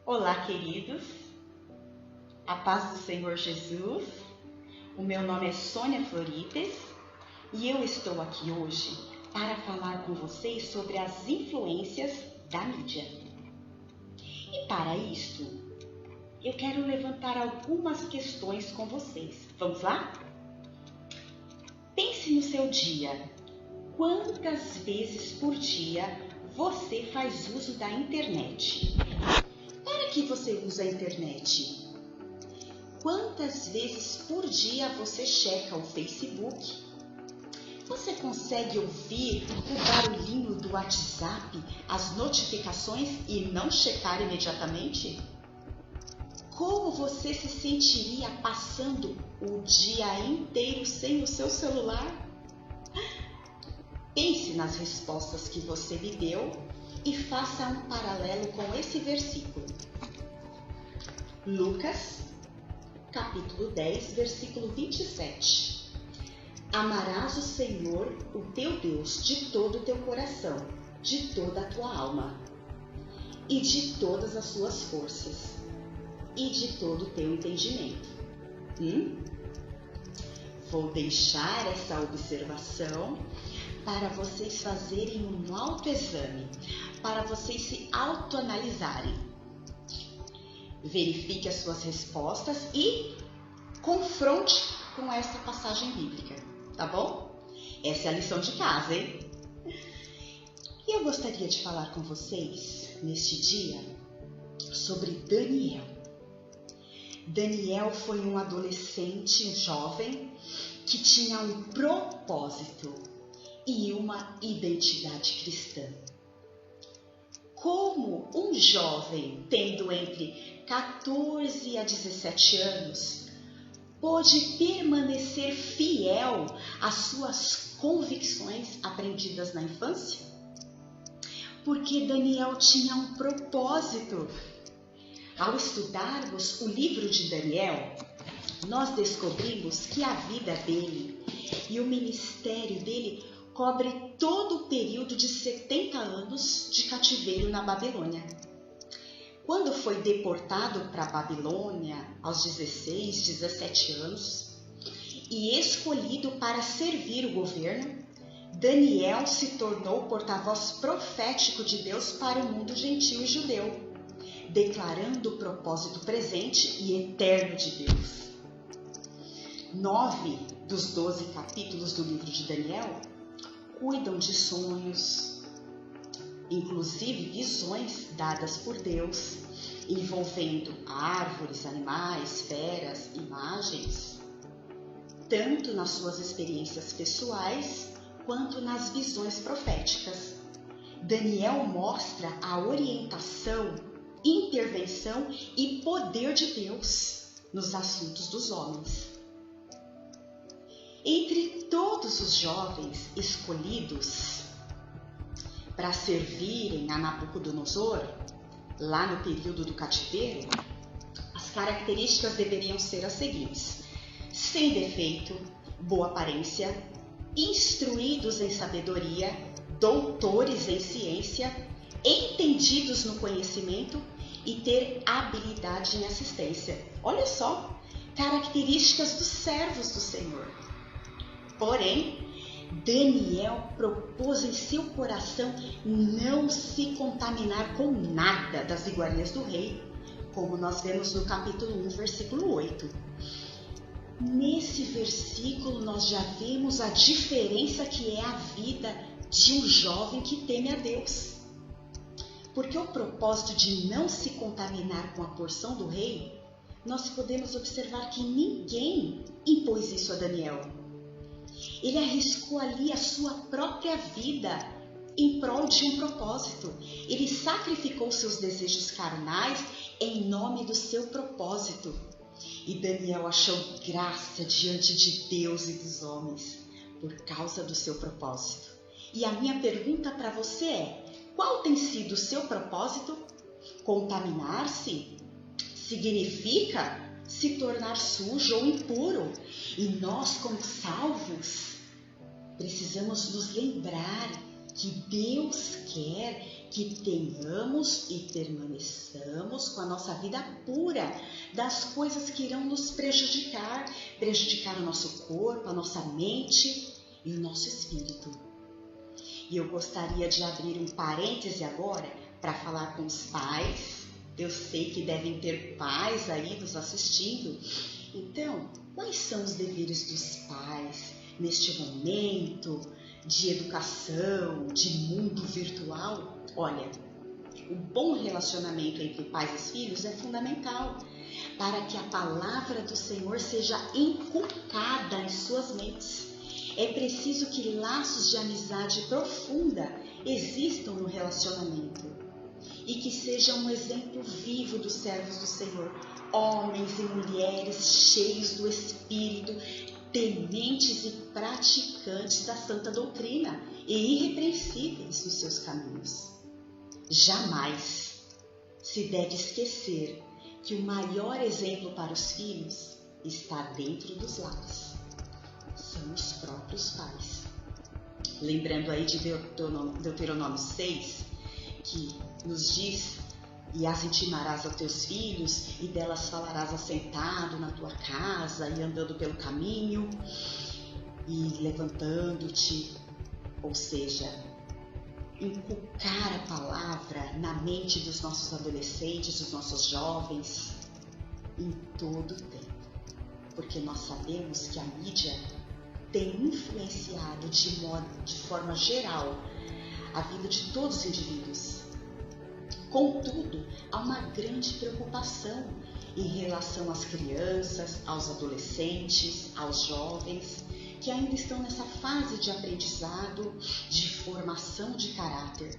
Olá, queridos, a paz do Senhor Jesus. O meu nome é Sônia Floripes e eu estou aqui hoje para falar com vocês sobre as influências da mídia. E para isso, eu quero levantar algumas questões com vocês. Vamos lá? Pense no seu dia. Quantas vezes por dia você faz uso da internet? Para que você usa a internet? Quantas vezes por dia você checa o Facebook? Você consegue ouvir o barulhinho do WhatsApp, as notificações e não checar imediatamente? Como você se sentiria passando o dia inteiro sem o seu celular? Pense nas respostas que você me deu e faça um paralelo com esse versículo. Lucas, capítulo 10, versículo 27. Amarás o Senhor, o teu Deus, de todo o teu coração, de toda a tua alma, e de todas as suas forças, e de todo o teu entendimento. Vou deixar essa observação para vocês fazerem um autoexame, para vocês se autoanalisarem. Verifique as suas respostas e confronte com essa passagem bíblica, tá bom? Essa é a lição de casa, hein? E eu gostaria de falar com vocês, neste dia, sobre Daniel. Daniel foi um adolescente, um jovem, que tinha um propósito e uma identidade cristã. Como um jovem, tendo entre 14 a 17 anos, pôde permanecer fiel às suas convicções aprendidas na infância? Porque Daniel tinha um propósito. Ao estudarmos o livro de Daniel, nós descobrimos que a vida dele e o ministério dele cobre todo o período de 70 anos de cativeiro na Babilônia. Quando foi deportado para a Babilônia aos 16, 17 anos e escolhido para servir o governo, Daniel se tornou porta-voz profético de Deus para o mundo gentil e judeu, declarando o propósito presente e eterno de Deus. 9 dos 12 capítulos do livro de Daniel cuidam de sonhos, inclusive visões dadas por Deus, envolvendo árvores, animais, feras, imagens, tanto nas suas experiências pessoais quanto nas visões proféticas. Daniel mostra a orientação, intervenção e poder de Deus nos assuntos dos homens. Entre todos os jovens escolhidos para servirem a Nabucodonosor, lá no período do cativeiro, as características deveriam ser as seguintes: sem defeito, boa aparência, instruídos em sabedoria, doutores em ciência, entendidos no conhecimento e ter habilidade em assistência. Olha só, características dos servos do Senhor. Porém, Daniel propôs em seu coração não se contaminar com nada das iguarias do rei, como nós vemos no capítulo 1, versículo 8. Nesse versículo nós já vemos a diferença que é a vida de um jovem que teme a Deus. Porque o propósito de não se contaminar com a porção do rei, nós podemos observar que ninguém impôs isso a Daniel. Ele arriscou ali a sua própria vida em prol de um propósito. Ele sacrificou seus desejos carnais em nome do seu propósito. E Daniel achou graça diante de Deus e dos homens por causa do seu propósito. E a minha pergunta para você é: qual tem sido o seu propósito? Contaminar-se significa se tornar sujo ou impuro. E nós, como salvos, precisamos nos lembrar que Deus quer que tenhamos e permaneçamos com a nossa vida pura das coisas que irão nos prejudicar o nosso corpo, a nossa mente e o nosso espírito. E eu gostaria de abrir um parêntese agora para falar com os pais. Eu sei que devem ter pais aí nos assistindo. Então, quais são os deveres dos pais neste momento de educação, de mundo virtual? Olha, o bom relacionamento entre pais e filhos é fundamental para que a palavra do Senhor seja inculcada em suas mentes. É preciso que laços de amizade profunda existam no relacionamento e que seja um exemplo vivo dos servos do Senhor, homens e mulheres cheios do Espírito, tementes e praticantes da santa doutrina e irrepreensíveis nos seus caminhos. Jamais se deve esquecer que o maior exemplo para os filhos está dentro dos lares. São os próprios pais. Lembrando aí de Deuteronômio 6, que nos diz: e as intimarás aos teus filhos, e delas falarás assentado na tua casa, e andando pelo caminho, e levantando-te. Ou seja, inculcar a palavra na mente dos nossos adolescentes, dos nossos jovens, em todo o tempo. Porque nós sabemos que a mídia tem influenciado de forma geral a vida de todos os indivíduos. Contudo, há uma grande preocupação em relação às crianças, aos adolescentes, aos jovens, que ainda estão nessa fase de aprendizado, de formação de caráter.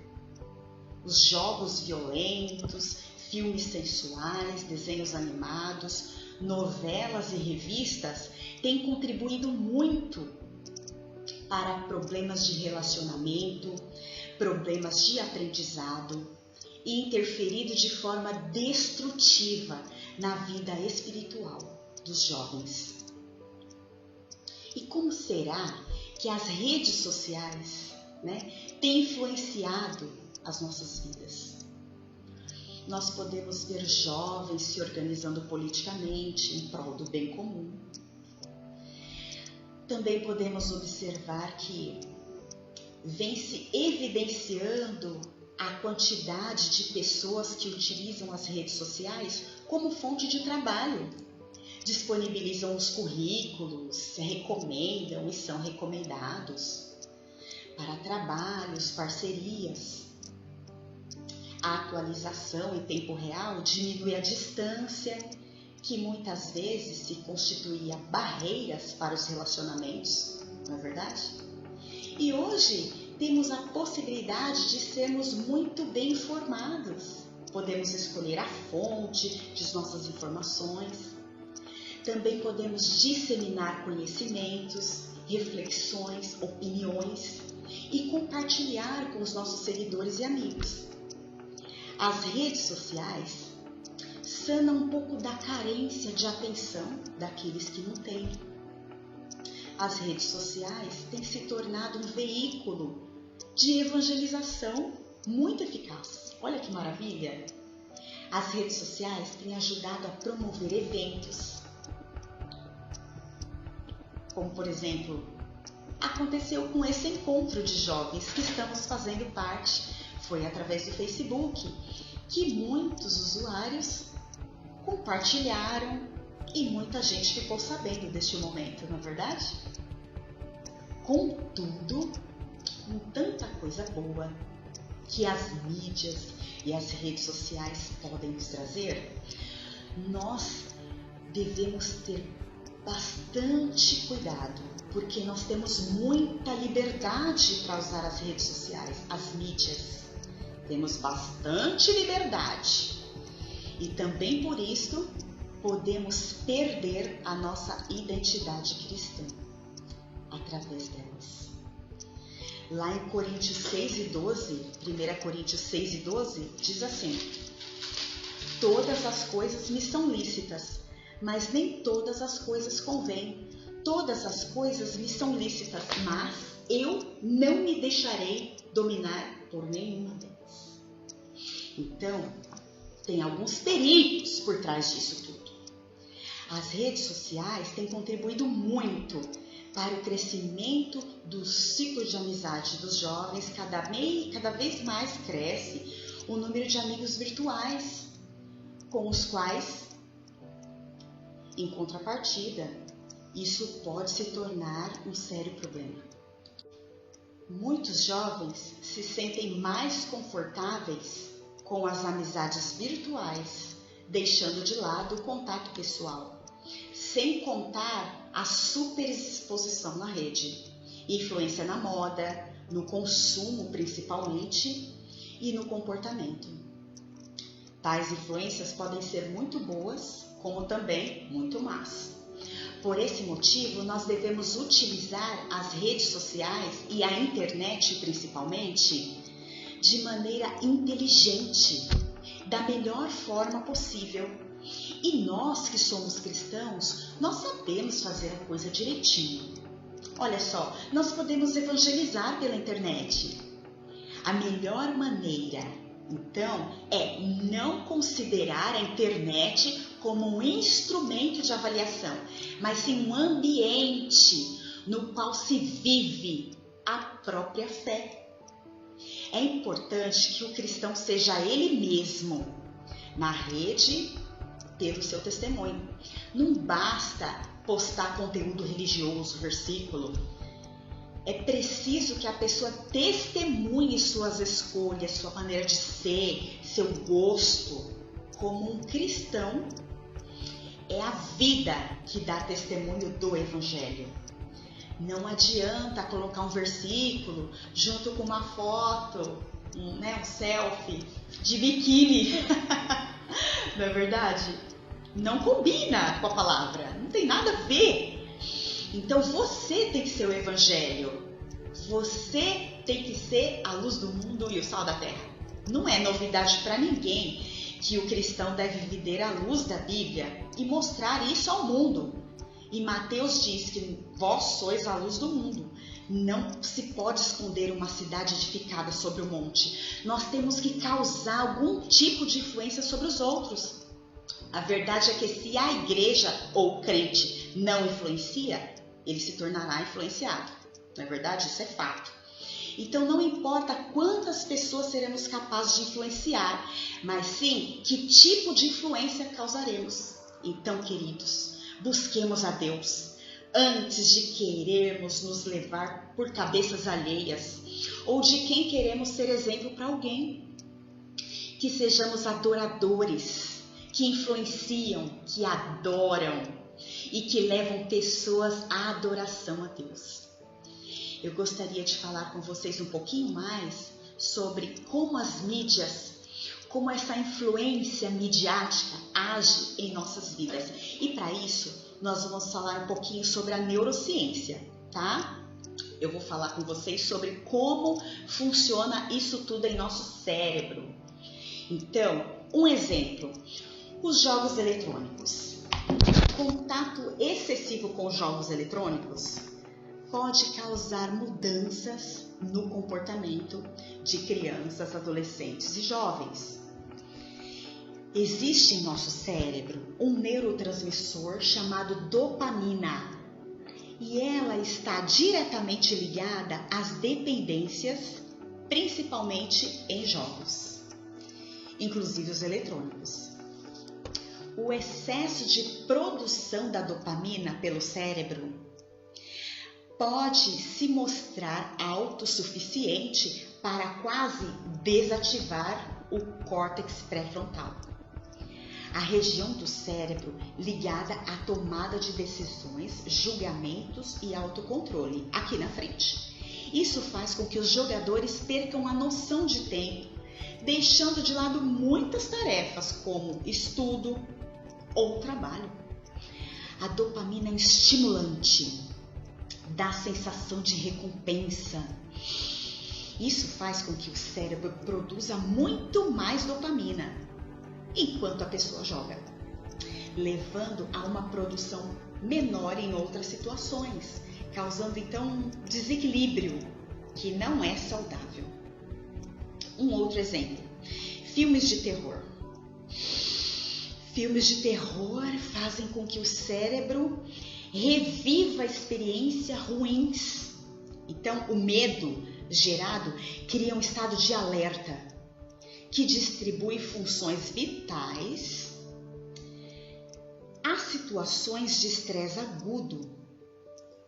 Os jogos violentos, filmes sensuais, desenhos animados, novelas e revistas têm contribuído muito para problemas de relacionamento, problemas de aprendizado e interferido de forma destrutiva na vida espiritual dos jovens. E como será que as redes sociais, têm influenciado as nossas vidas? Nós podemos ver jovens se organizando politicamente em prol do bem comum. Também podemos observar que vem se evidenciando a quantidade de pessoas que utilizam as redes sociais como fonte de trabalho. Disponibilizam os currículos, recomendam e são recomendados para trabalhos, parcerias. A atualização em tempo real diminui a distância, que muitas vezes se constituía barreiras para os relacionamentos, não é verdade? E hoje temos a possibilidade de sermos muito bem informados. Podemos escolher a fonte de nossas informações. Também podemos disseminar conhecimentos, reflexões, opiniões e compartilhar com os nossos seguidores e amigos. As redes sociais sanam um pouco da carência de atenção daqueles que não têm. As redes sociais têm se tornado um veículo de evangelização muito eficaz. Olha que maravilha! As redes sociais têm ajudado a promover eventos, como por exemplo, aconteceu com esse encontro de jovens que estamos fazendo parte. Foi através do Facebook que muitos usuários compartilharam e muita gente ficou sabendo deste momento, não é verdade? Contudo, com tanta coisa boa que as mídias e as redes sociais podem nos trazer, nós devemos ter bastante cuidado, porque nós temos muita liberdade para usar as redes sociais, as mídias. Temos bastante liberdade e também por isso podemos perder a nossa identidade cristã através delas. Lá em Coríntios 6:12, 1 Coríntios 6:12, diz assim: todas as coisas me são lícitas, mas nem todas as coisas convêm. Todas as coisas me são lícitas, mas eu não me deixarei dominar por nenhuma delas. Então, tem alguns perigos por trás disso tudo. As redes sociais têm contribuído muito para o crescimento do ciclo de amizade dos jovens. Cada vez mais cresce o número de amigos virtuais, com os quais, em contrapartida, isso pode se tornar um sério problema. Muitos jovens se sentem mais confortáveis com as amizades virtuais, deixando de lado o contato pessoal, sem contar a superexposição na rede, influência na moda, no consumo principalmente e no comportamento. Tais influências podem ser muito boas, como também muito más. Por esse motivo, nós devemos utilizar as redes sociais e a internet principalmente de maneira inteligente, da melhor forma possível. E nós que somos cristãos, nós sabemos fazer a coisa direitinho. Olha só, nós podemos evangelizar pela internet. A melhor maneira, então, é não considerar a internet como um instrumento de avaliação, mas sim um ambiente no qual se vive a própria fé. É importante que o cristão seja ele mesmo na rede, ter o seu testemunho. Não basta postar conteúdo religioso, versículo. É preciso que a pessoa testemunhe suas escolhas, sua maneira de ser, seu gosto. Como um cristão, é a vida que dá testemunho do Evangelho. Não adianta colocar um versículo junto com uma foto, um selfie de biquíni. Não é verdade? Não combina com a palavra, não tem nada a ver. Então você tem que ser o Evangelho. Você tem que ser a luz do mundo e o sal da terra. Não é novidade para ninguém que o cristão deve viver a luz da Bíblia e mostrar isso ao mundo. E Mateus diz que vós sois a luz do mundo. Não se pode esconder uma cidade edificada sobre o monte. Nós temos que causar algum tipo de influência sobre os outros. A verdade é que se a igreja ou o crente não influencia, ele se tornará influenciado. Não é verdade? Isso é fato. Então não importa quantas pessoas seremos capazes de influenciar, mas sim que tipo de influência causaremos. Então, queridos, busquemos a Deus antes de querermos nos levar por cabeças alheias ou de quem queremos ser exemplo para alguém. Que sejamos adoradores, que influenciam, que adoram e que levam pessoas à adoração a Deus. Eu gostaria de falar com vocês um pouquinho mais sobre como as mídias, como essa influência midiática age em nossas vidas. E para isso, nós vamos falar um pouquinho sobre a neurociência, tá? Eu vou falar com vocês sobre como funciona isso tudo em nosso cérebro. Então, um exemplo, os jogos eletrônicos. Contato excessivo com jogos eletrônicos pode causar mudanças no comportamento de crianças, adolescentes e jovens. Existe em nosso cérebro um neurotransmissor chamado dopamina e ela está diretamente ligada às dependências, principalmente em jogos, inclusive os eletrônicos. O excesso de produção da dopamina pelo cérebro pode se mostrar autossuficiente para quase desativar o córtex pré-frontal, a região do cérebro ligada à tomada de decisões, julgamentos e autocontrole, aqui na frente. Isso faz com que os jogadores percam a noção de tempo, deixando de lado muitas tarefas como estudo ou trabalho. A dopamina é um estimulante, dá sensação de recompensa. Isso faz com que o cérebro produza muito mais dopamina enquanto a pessoa joga, levando a uma produção menor em outras situações, causando então um desequilíbrio que não é saudável. Um outro exemplo, filmes de terror. Filmes de terror fazem com que o cérebro reviva experiências ruins. Então, o medo gerado cria um estado de alerta que distribui funções vitais a situações de estresse agudo,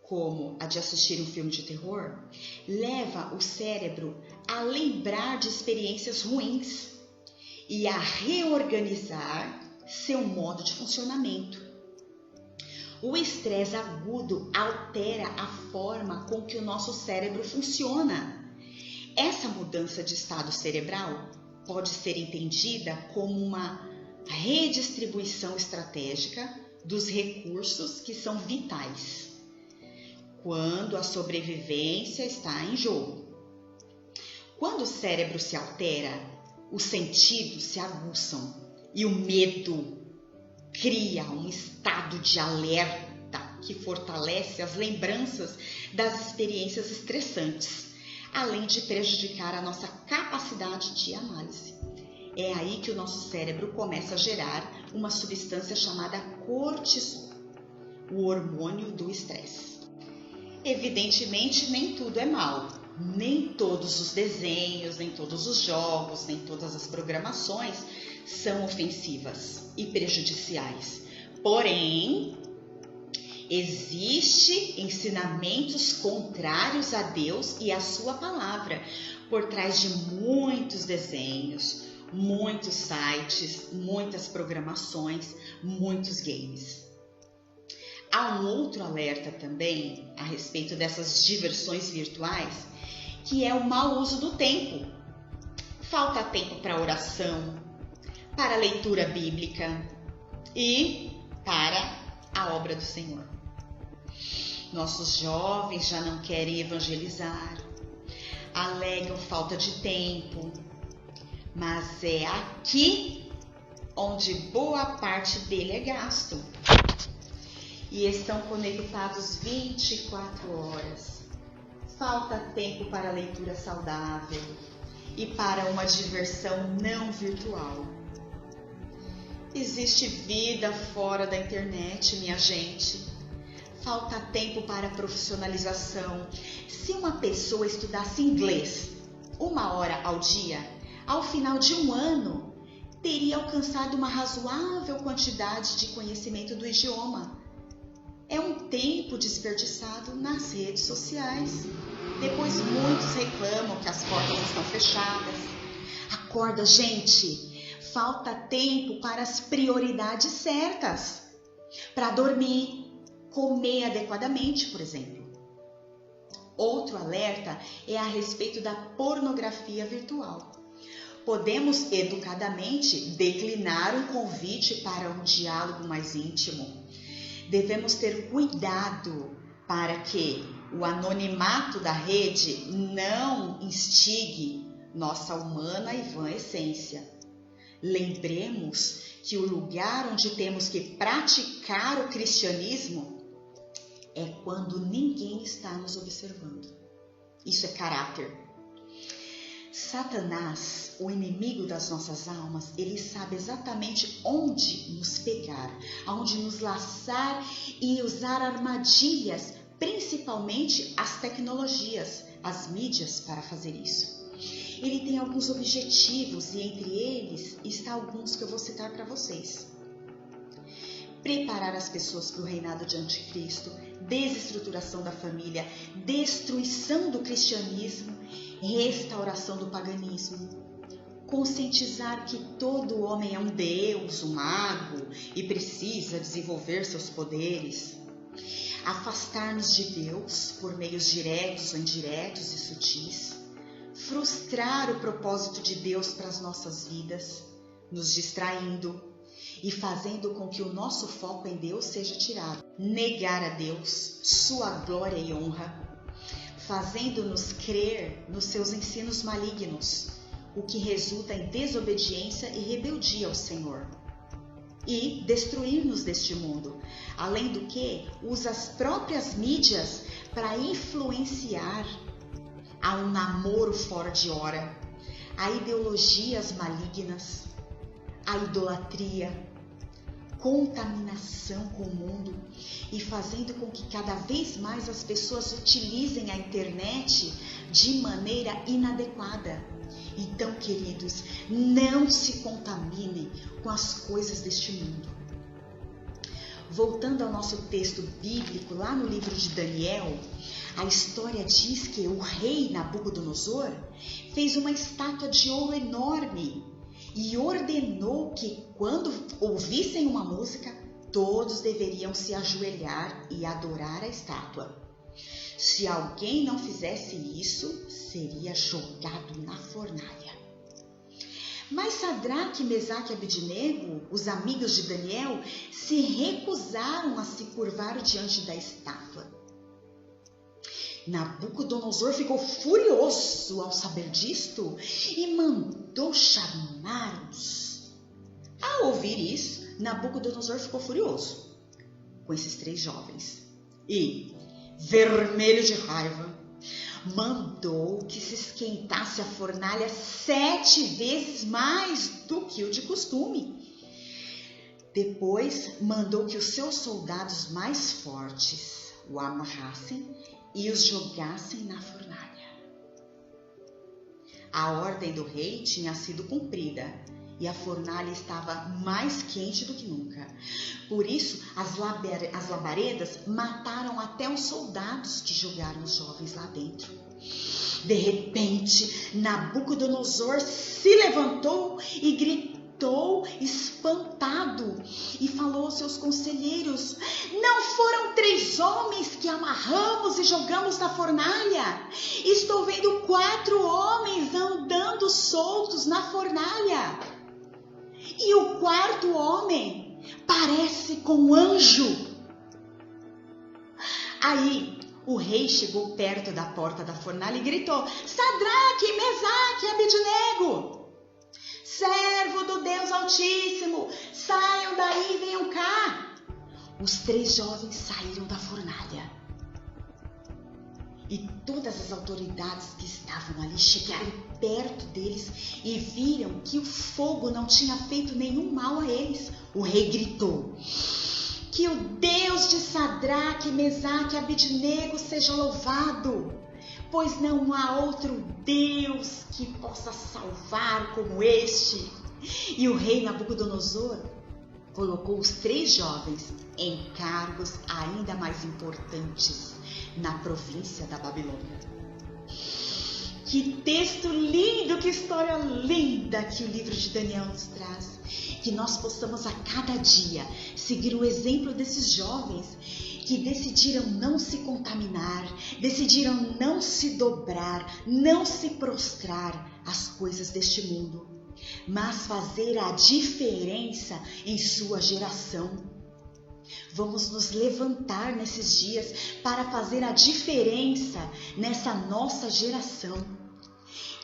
como a de assistir um filme de terror, leva o cérebro a lembrar de experiências ruins e a reorganizar seu modo de funcionamento. O estresse agudo altera a forma com que o nosso cérebro funciona. Essa mudança de estado cerebral pode ser entendida como uma redistribuição estratégica dos recursos que são vitais, quando a sobrevivência está em jogo. Quando o cérebro se altera, os sentidos se aguçam e o medo cria um estado de alerta que fortalece as lembranças das experiências estressantes, além de prejudicar a nossa capacidade de análise. É aí que o nosso cérebro começa a gerar uma substância chamada cortisol, o hormônio do estresse. Evidentemente, nem tudo é mal. Nem todos os desenhos, nem todos os jogos, nem todas as programações são ofensivas e prejudiciais. Porém, existem ensinamentos contrários a Deus e a sua palavra por trás de muitos desenhos, muitos sites, muitas programações, muitos games. Há um outro alerta também a respeito dessas diversões virtuais, que é o mau uso do tempo. Falta tempo para oração, para leitura bíblica e para a obra do Senhor. Nossos jovens já não querem evangelizar, alegam falta de tempo, mas é aqui onde boa parte dele é gasto. E estão conectados 24 horas. Falta tempo para leitura saudável e para uma diversão não virtual. Existe vida fora da internet, minha gente. Falta tempo para profissionalização. Se uma pessoa estudasse inglês 1 hora ao dia, ao final de 1 ano, teria alcançado uma razoável quantidade de conhecimento do idioma. É um tempo desperdiçado nas redes sociais. Depois muitos reclamam que as portas estão fechadas. Acorda, gente! Falta tempo para as prioridades certas. Para dormir, comer adequadamente, por exemplo. Outro alerta é a respeito da pornografia virtual. Podemos educadamente declinar um convite para um diálogo mais íntimo. Devemos ter cuidado para que o anonimato da rede não instigue nossa humana e vã essência. Lembremos que o lugar onde temos que praticar o cristianismo é quando ninguém está nos observando. Isso é caráter. Satanás, o inimigo das nossas almas, ele sabe exatamente onde nos pegar, aonde nos laçar e usar armadilhas, principalmente as tecnologias, as mídias, para fazer isso. Ele tem alguns objetivos e entre eles está alguns que eu vou citar para vocês. Preparar as pessoas para o reinado de anticristo, desestruturação da família, destruição do cristianismo, restauração do paganismo. Conscientizar que todo homem é um deus, um mago e precisa desenvolver seus poderes. Afastar-nos de Deus por meios diretos ou indiretos e sutis. Frustrar o propósito de Deus para as nossas vidas, nos distraindo e fazendo com que o nosso foco em Deus seja tirado. Negar a Deus, sua glória e honra, fazendo-nos crer nos seus ensinos malignos, o que resulta em desobediência e rebeldia ao Senhor. E destruir-nos deste mundo, além do que usa as próprias mídias para influenciar a um namoro fora de hora, a ideologias malignas, a idolatria, contaminação com o mundo e fazendo com que cada vez mais as pessoas utilizem a internet de maneira inadequada. Então, queridos, não se contaminem com as coisas deste mundo. Voltando ao nosso texto bíblico, lá no livro de Daniel, a história diz que o rei Nabucodonosor fez uma estátua de ouro enorme e ordenou que, quando ouvissem uma música, todos deveriam se ajoelhar e adorar a estátua. Se alguém não fizesse isso, seria jogado na fornalha. Mas Sadraque, Mesaque e Abednego, os amigos de Daniel, se recusaram a se curvar diante da estátua. Nabucodonosor ficou furioso ao saber disto e mandou chamá-los. Ao ouvir isso, Nabucodonosor ficou furioso com esses 3 jovens e, vermelho de raiva, mandou que se esquentasse a fornalha 7 vezes mais do que o de costume. Depois mandou que os seus soldados mais fortes o amarrassem e os jogassem na fornalha. A ordem do rei tinha sido cumprida e a fornalha estava mais quente do que nunca. Por isso, as labaredas mataram até os soldados que jogaram os jovens lá dentro. De repente, Nabucodonosor se levantou e gritou espantado e falou aos seus conselheiros: não foram 3 homens que amarramos e jogamos na fornalha? Estou vendo 4 homens andando soltos na fornalha. E o 4º homem parece com um anjo. Aí o rei chegou perto da porta da fornalha e gritou: Sadraque, Mesaque e Abednego, servo do Deus Altíssimo, saiam daí e venham cá. Os 3 jovens saíram da fornalha. E todas as autoridades que estavam ali chegaram perto deles e viram que o fogo não tinha feito nenhum mal a eles. O rei gritou: que o Deus de Sadraque, Mesaque e Abednego seja louvado, pois não há outro Deus que possa salvar como este. E o rei Nabucodonosor colocou os 3 jovens em cargos ainda mais importantes na província da Babilônia. Que texto lindo, que história linda que o livro de Daniel nos traz. Que nós possamos a cada dia seguir o exemplo desses jovens que decidiram não se contaminar, decidiram não se dobrar, não se prostrar às coisas deste mundo, mas fazer a diferença em sua geração. Vamos nos levantar nesses dias para fazer a diferença nessa nossa geração.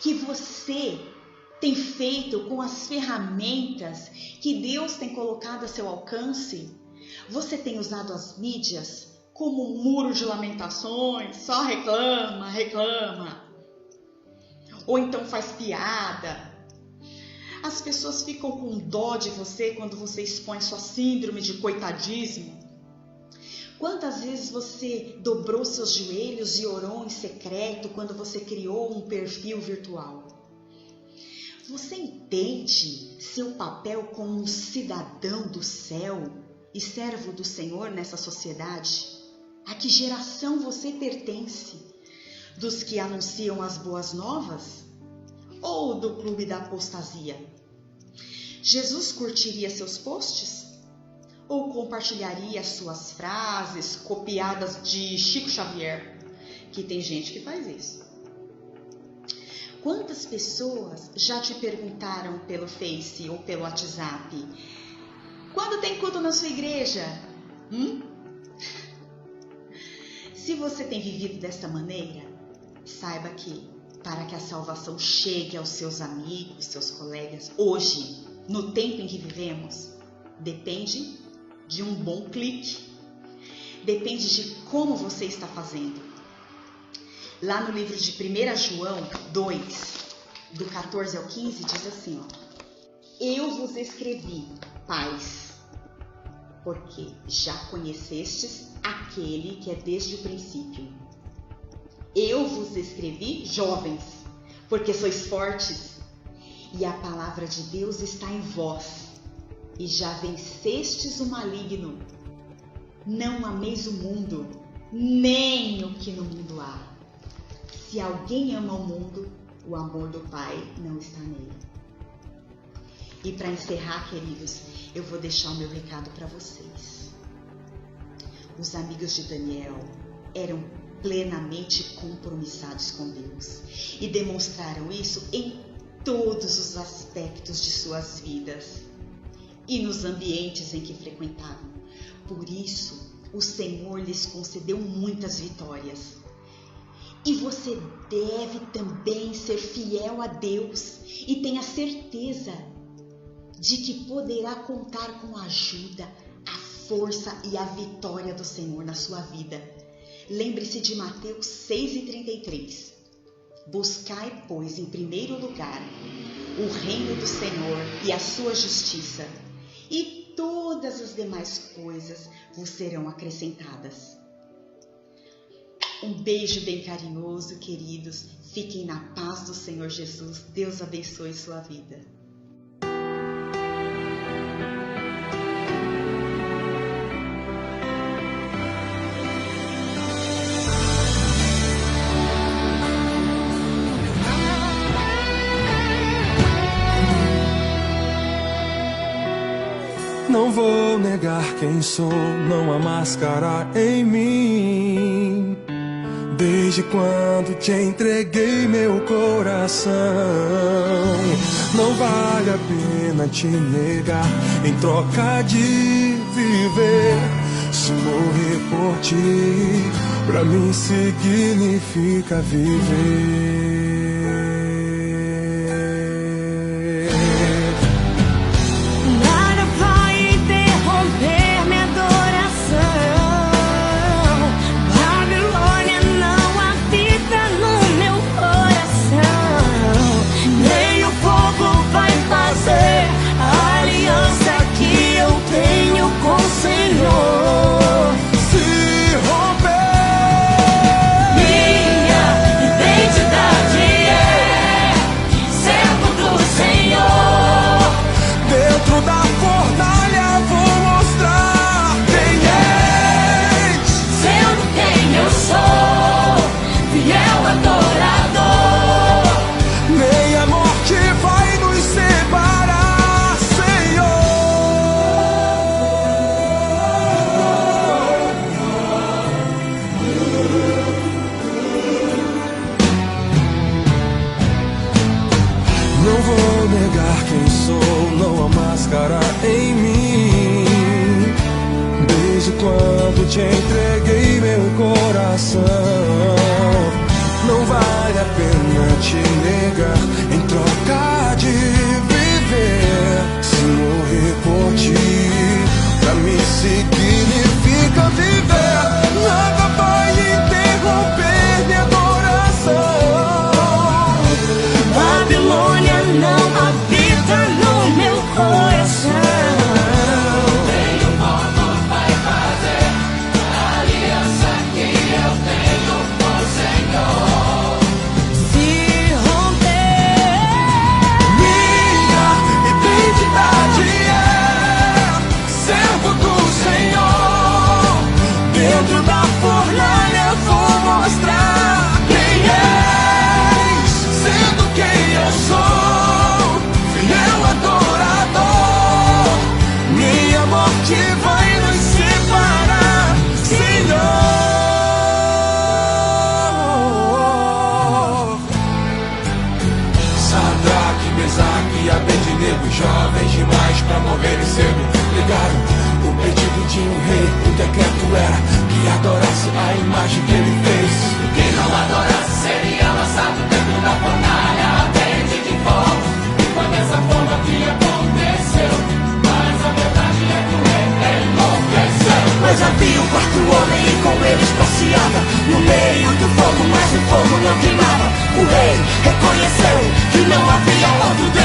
Que você tem feito com as ferramentas que Deus tem colocado a seu alcance? Você tem usado as mídias como um muro de lamentações, só reclama, reclama? Ou então faz piada? As pessoas ficam com dó de você quando você expõe sua síndrome de coitadismo. Quantas vezes você dobrou seus joelhos e orou em secreto quando você criou um perfil virtual? Você entende seu papel como um cidadão do céu e servo do Senhor nessa sociedade? A que geração você pertence? Dos que anunciam as boas novas? Ou do clube da apostasia? Jesus curtiria seus posts? Ou compartilharia suas frases copiadas de Chico Xavier? Que tem gente que faz isso. Quantas pessoas já te perguntaram pelo Face ou pelo WhatsApp: quando tem culto na sua igreja? Se você tem vivido desta maneira, saiba que para que a salvação chegue aos seus amigos, seus colegas, hoje, no tempo em que vivemos, depende de um bom clique. Depende de como você está fazendo. Lá no livro de 1 João 2, do 14 ao 15, diz assim, ó: Eu vos escrevi, pais, porque já conhecestes aquele que é desde o princípio. Eu vos escrevi, jovens, porque sois fortes, e a palavra de Deus está em vós, e já vencestes o maligno. Não ameis o mundo, nem o que no mundo há. Se alguém ama o mundo, o amor do Pai não está nele. E para encerrar, queridos, eu vou deixar o meu recado para vocês. Os amigos de Daniel eram plenamente compromissados com Deus e demonstraram isso em todos os aspectos de suas vidas e nos ambientes em que frequentavam. Por isso, o Senhor lhes concedeu muitas vitórias. E você deve também ser fiel a Deus e tenha certeza de que poderá contar com a ajuda, a força e a vitória do Senhor na sua vida. Lembre-se de Mateus 6,33. Buscai, pois, em primeiro lugar o reino do Senhor e a sua justiça, e todas as demais coisas vos serão acrescentadas. Um beijo bem carinhoso, queridos. Fiquem na paz do Senhor Jesus. Deus abençoe sua vida. Não vou negar quem sou, não há máscara em mim. Desde quando te entreguei meu coração, não vale a pena te negar em troca de viver. Se morrer por ti, pra mim significa viver. Não vou negar quem sou, não há máscara em mim. Desde quando te entreguei meu coração, não vale a pena te negar em troca de viver. Se morrer por ti, pra mim significa viver. Nada vai interromper minha adoração. Babilônia não habita no meu coração. Nenhum morto vai fazer a aliança que eu tenho com o Senhor. Se romper, Minha identidade é servo do Senhor. Dentro da fornalha vou mostrar quem és, sendo quem eu sou, fiel adorador. Minha morte vai nos separar, Senhor. Sadraque, Mesaque e Abednego, jovens demais pra morrerem cedo, ligaram o pedido de um rei. O decreto era que adorasse a imagem que ele fez. Quem não adorasse seria lançado dentro da fornalha ardente de fogo. E foi dessa forma que aconteceu. Mas a verdade é que o rei enlouqueceu. mas havia um quarto homem e com eles passeava no meio do fogo, mas o fogo não queimava. O rei reconheceu que não havia outro Deus.